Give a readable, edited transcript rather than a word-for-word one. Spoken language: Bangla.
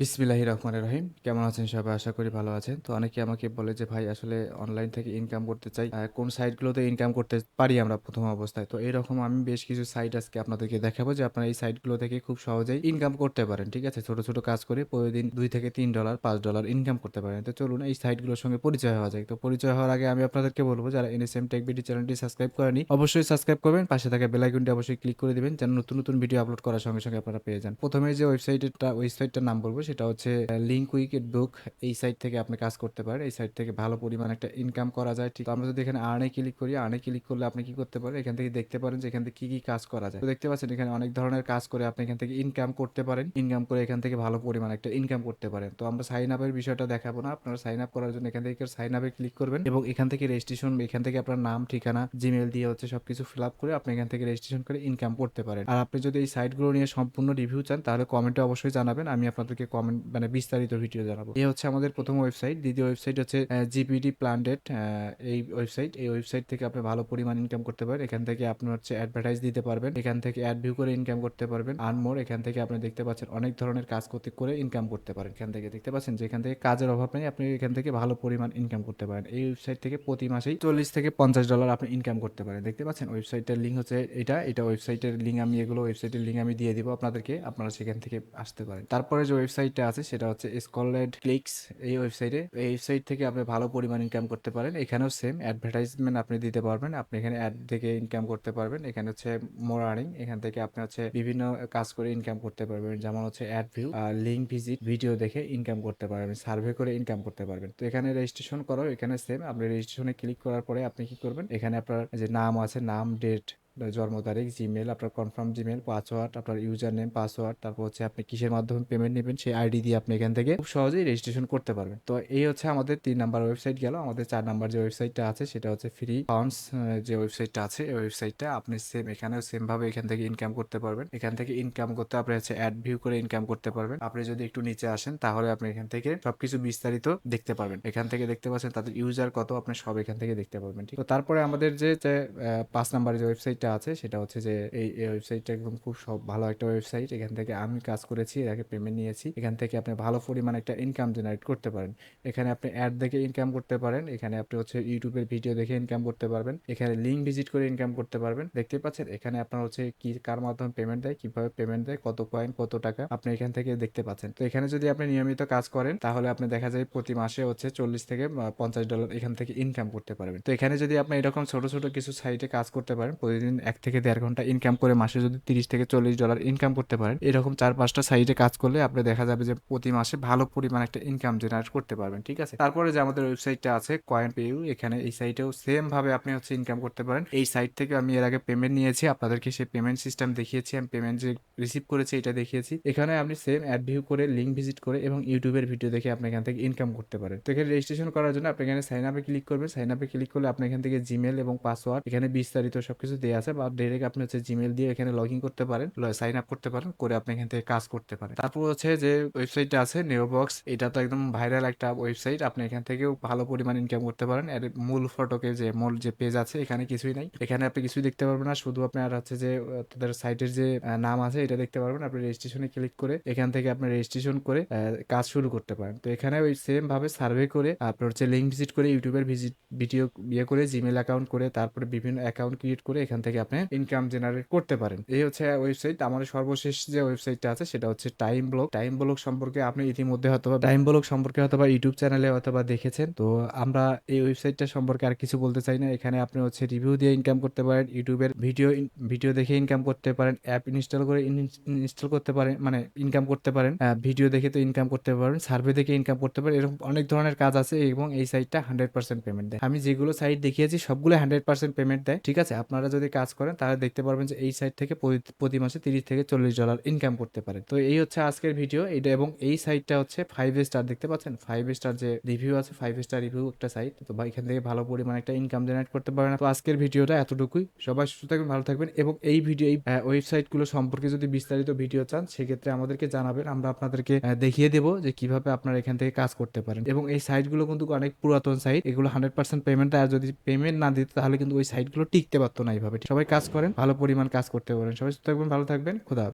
বিসমিল্লাহির রহমানির রহিম। কেমন আছেন সবাই? আশা করি ভালো আছেন। তো অনেকে আমাকে বলে যে ভাই আসলে অনলাইন থেকে ইনকাম করতে চাই। কোন সাইটগুলোতে ইনকাম করতে পারি আমরা প্রথম অবস্থায়। তো এরকম আমি বেশ কিছু সাইট আজকে আপনাদেরকে দেখাবো যে আপনারা এই সাইটগুলো থেকে খুব সহজেই ইনকাম করতে পারেন। ঠিক আছে? ছোট, ছোট কাজ করে প্রতিদিন $2 থেকে $3 $5 ইনকাম করতে পারেন। তো চলুন এই সাইটগুলোর সঙ্গে পরিচয় হওয়া যাক। তো পরিচয় হওয়ার আগে আমি আপনাদেরকে বলব যারা এনএসএম টেক বিডি চ্যানেলটি সাবস্ক্রাইব করেনি অবশ্যই সাবস্ক্রাইব করবেন। পাশে থাকা বেল আইকনটি অবশ্যই ক্লিক করে দিবেন যেন নতুন, নতুন ভিডিও আপলোড করার সঙ্গে, সঙ্গে আপনারা পেয়ে যান। প্রথমে যে ওয়েবসাইটটার নাম বলব সেটা হচ্ছে লিঙ্ক উইকেট বুক। এই সাইট থেকে আপনি কাজ করতে পারেন। এই সাইট থেকে ভালো পরিমাণ একটা ইনকাম করা যায়। ঠিক, তো আমরা যদি এখানে আর্নে ক্লিক করি, আর্নে ক্লিক করলে আপনি কি করতে পারেন? এখান থেকে দেখতে পারেন যে এখান থেকে কি, কি কাজ করা যায়। তো দেখতে পাচ্ছেন এখানে অনেক ধরনের কাজ করে আপনি এখান থেকে ইনকাম করতে পারেন। ইনকাম করে এখান থেকে ভালো পরিমাণ একটা ইনকাম করতে পারেন। তো আমরা সাইন আপের বিষয়টা দেখাবো না। আপনারা সাইন আপ করার জন্য এখান থেকে সাইন আপে ক্লিক করবেন এবং এখান থেকে রেজিস্ট্রেশন, এখান থেকে আপনার নাম, ঠিকানা, জিমেইল দিয়ে হচ্ছে সবকিছু ফিল আপ করে আপনি এখান থেকে রেজিস্ট্রেশন করে ইনকাম করতে পারেন। আর আপনি যদি এই সাইটগুলো নিয়ে সম্পূর্ণ রিভিউ চান তাহলে কমেন্টে অবশ্যই জানাবেন। আমি আপনাদেরকে কমেন্ট মানে বিস্তারিত ভিডিও জানাবো। এই হচ্ছে আমাদের প্রথম ওয়েবসাইট। দ্বিতীয় ওয়েবসাইট হচ্ছে জিপিডি প্ল্যানেট। এই ওয়েবসাইট থেকে আপনি ভালো পরিমাণ ইনকাম করতে পারেন। এখান থেকে আপনি হচ্ছে অ্যাডভার্টাইজ দিতে পারবেন। এখান থেকে অ্যাড ভিউ করে ইনকাম করতে পারবেন। আর্ন মোর, এখান থেকে আপনি দেখতে পাচ্ছেন অনেক ধরনের কাজ করতে করে ইনকাম করতে পারেন। এখান থেকে দেখতে পাচ্ছেন যে এখান থেকে কাজের অভাব নেই, আপনি এখান থেকে ভালো পরিমাণ ইনকাম করতে পারেন। এই ওয়েবসাইট থেকে প্রতি মাসেই $40 থেকে $50 আপনি ইনকাম করতে পারেন। দেখতে পাচ্ছেন ওয়েবসাইটের লিঙ্ক হচ্ছে এটা ওয়েবসাইটের লিঙ্ক আমি এগুলো ওয়েবসাইটের লিঙ্ক আমি দিয়ে দিব আপনাদেরকে, আপনারা সেখান থেকে আসতে পারেন। তারপরে যে ওয়েবসাইটটা আছে সেটা হচ্ছে স্কলেড ক্লিকস। এই ওয়েবসাইট থেকে আপনি ভালো পরিমাণ ইনকাম করতে পারেন। এখানেও সেম অ্যাডভার্টাইজমেন্ট আপনি দিতে পারবেন। আপনি এখানে অ্যাড থেকে ইনকাম করতে পারবেন। এখানে হচ্ছে মোর আর্নিং, এখান থেকে আপনি হচ্ছে বিভিন্ন কাজ করে ইনকাম করতে পারবেন। যেমন হচ্ছে add view, link visit, video দেখে ইনকাম করতে পারবেন, সার্ভে করে ইনকাম করতে পারবেন। তো এখানে রেজিস্ট্রেশন করো, এখানে সেম আপনি রেজিস্ট্রেশনে ক্লিক করার পরে আপনি কি করবেন? এখানে আপনার যে নাম আছে, নাম, ডেট, জন্ম তারিখ, জিমেল, আপনার কনফার্ম জিমেল, পাসওয়ার্ড, আপনার ইউজার নেম, পাসওয়ার্ড, তারপর হচ্ছে আপনি কিসের মাধ্যমে পেমেন্ট নেবেন সেই আইডি দিয়ে আপনি এখান থেকে খুব সহজেই রেজিস্ট্রেশন করতে পারবেন। তো এই হচ্ছে আমাদের 3 নাম্বার ওয়েবসাইট গেল। আমাদের 4 নাম্বার যে ওয়েবসাইটটা আছে সেটা হচ্ছে ফ্রি ফাউন্ডস। যে ওয়েবসাইটটা আছে এই ওয়েবসাইটটা আপনি সেম এখানেও সেম ভাবে এখান থেকে ইনকাম করতে পারবেন। এখান থেকে ইনকাম করতে আপনি হচ্ছে অ্যাড ভিউ করে ইনকাম করতে পারবেন। আপনি যদি একটু নিচে আসেন তাহলে আপনি এখান থেকে সবকিছু বিস্তারিত দেখতে পারবেন। এখান থেকে দেখতে পাচ্ছেন তাদের ইউজার কত, আপনি সব এখান থেকে দেখতে পারবেন। ঠিক, তো তারপরে আমাদের যে 5 নাম্বার যে ওয়েবসাইটটা আছে সেটা হচ্ছে যে এই ওয়েবসাইটটা একদম খুব সব ভালো একটা ওয়েবসাইট। এখান থেকে আমি কাজ করেছি, এটাকে পেমেন্ট নিয়েছি। এখান থেকে আপনি ভালো পরিমাণ একটা ইনকাম জেনারেট করতে পারেন। এখানে আপনি অ্যাড দেখে ইনকাম করতে পারেন। এখানে আপনি হচ্ছে ইউটিউবের ভিডিও দেখে ইনকাম করতে পারবেন। এখানে লিঙ্ক ভিজিট করে ইনকাম করতে পারবেন। দেখতে পাচ্ছেন এখানে আপনার হচ্ছে কি কার মাধ্যমে পেমেন্ট দেয়, কিভাবে পেমেন্ট দেয়, কত কয়েন, কত টাকা আপনি এখান থেকে দেখতে পাচ্ছেন। তো এখানে যদি আপনি নিয়মিত কাজ করেন তাহলে আপনি দেখা যায় প্রতি মাসে হচ্ছে $40 থেকে $50 এখান থেকে ইনকাম করতে পারবেন। তো এখানে যদি আপনি এরকম ছোট ছোট কিছু সাইটে কাজ করতে পারেন, প্রতিদিন 1 থেকে 1.5 ঘন্টা ইনকাম করে মাসে যদি $30 থেকে $40 ইনকাম করতে পারেন, এরকম 4-5টা সাইটে কাজ করলে আপনি দেখা যাবে যে প্রতি মাসে ভালো পরিমাণ একটা ইনকাম জেনারেট করতে পারবেন। ঠিক আছে, তারপরে যে আমাদের ওয়েবসাইটটা আছে কয়েন পেইউ, এখানে এই সাইটেও সেম ভাবে আপনি হচ্ছে ইনকাম করতে পারেন। এই সাইট থেকে আমি এর আগে পেমেন্ট নিয়েছি, আপনাদেরকে সেই পেমেন্ট সিস্টেম দেখিয়েছি, আমি পেমেন্ট যে রিসিভ করেছি এটা দেখিয়েছি। এখানে আপনি সেম অ্যাড ভিউ করে, লিঙ্ক ভিজিট করে এবং ইউটিউবের ভিডিও দেখে আপনি এখান থেকে ইনকাম করতে পারেন। তো এখানে রেজিস্ট্রেশন করার জন্য আপনি এখানে সাইন আপে ক্লিক করবেন। সাইন আপে ক্লিক করলে আপনি এখান থেকে জিমেল এবং পাসওয়ার্ড এখানে বিস্তারিত সবকিছু দেওয়া আছে, বা ডাইরেক্ট আপনি হচ্ছে জিমেল দিয়ে এখানে লগ ইন করতে পারেন, সাইন আপ করতে পারেন, করে আপনি এখান থেকে কাজ করতে পারেন। তারপর হচ্ছে যে ওয়েবসাইটটা আছে নেওবক্স, এটা তো একদম ভাইরাল একটা ওয়েবসাইট। আপনি এখান থেকেও ভালো পরিমাণ ইনকাম করতে পারেন। এর মূল ফটোকে যে মূল যে পেজ আছে এখানে কিছুই নাই, এখানে আপনি কিছুই দেখতে পারবেন না, শুধু আপনার হচ্ছে যে তাদের সাইটের যে নাম আছে এটা দেখতে পারবেন। আপনি রেজিস্ট্রেশনে ক্লিক করে এখান থেকে আপনি রেজিস্ট্রেশন করে কাজ শুরু করতে পারেন। তো এখানে ওই সেম ভাবে সার্ভে করে আপনার হচ্ছে লিঙ্ক ভিজিট করে, ইউটিউবের ভিডিও ইয়ে করে, জিমেল অ্যাকাউন্ট করে, তারপরে বিভিন্ন অ্যাকাউন্ট ক্রিয়েট করে এখান থেকে আপনি ইনকাম জেনারেট করতে পারেন। এই হচ্ছে ওয়েবসাইট। আমাদের সর্বশেষ যে ওয়েবসাইটটা আছে সেটা হচ্ছে টাইম ব্লক। টাইম ব্লক সম্পর্কে আপনি ইতিমধ্যে হয়তোবা ইউটিউব চ্যানেলে হয়তোবা দেখেছেন। তো আমরা এই ওয়েবসাইটটা সম্পর্কে আর কিছু বলতে চাই না। এখানে আপনি হচ্ছে রিভিউ দিয়ে ইনকাম করতে পারেন, ইউটিউবের ভিডিও দেখে ইনকাম করতে পারেন, অ্যাপ ইনস্টল করে ইনস্টল করতে পারেন, মানে ইনকাম করতে পারেন, ভিডিও দেখে তো ইনকাম করতে পারেন, সার্ভে দেখে ইনকাম করতে পারেন। এরকম অনেক ধরনের কাজ আছে এবং এই সাইটটা 100% পেমেন্ট দেয়। আমি যেগুলো সাইট দেখিয়েছি সবগুলো 100% পেমেন্ট দেয়। ঠিক আছে, আপনারা যদি কাজ করেন তাহলে দেখতে পারবেন যে এই সাইট থেকে প্রতি মাসে $30 থেকে $40 ইনকাম করতে পারেন। তো এই হচ্ছে আজকের ভিডিও এটা, এবং এই সাইটটা হচ্ছে 5 স্টার, দেখতে পাচ্ছেন 5 স্টার যে রিভিউ আছে, 5 স্টার রিভিউ একটা সাইট। তো এখান থেকে ভালো পরিমাণ একটা ইনকাম জেনারেট করতে পারেন। তো আজকের ভিডিওটা এতটুকুই। সবাই সুস্থ থাকবেন, ভালো থাকবেন, এবং এই ওয়েবসাইট গুলো সম্পর্কে যদি বিস্তারিত ভিডিও চান সেক্ষেত্রে আমাদেরকে জানাবেন, আমরা আপনাদেরকে দেখিয়ে দেবো যে কিভাবে আপনারা এখান থেকে কাজ করতে পারেন। এবং এই সাইটগুলো কিন্তু অনেক পুরাতন সাইট, এগুলো 100% পেমেন্ট দেয়। আর যদি পেমেন্ট না দিত তাহলে কিন্তু ওই সাইটগুলো টিকতে পারতো না এইভাবে। সবাই কাজ করেন, ভালো পরিমাণ কাজ করতে পারেন। সবাই সুস্থ থাকবেন, ভালো থাকবেন, খোদা হাফেজ।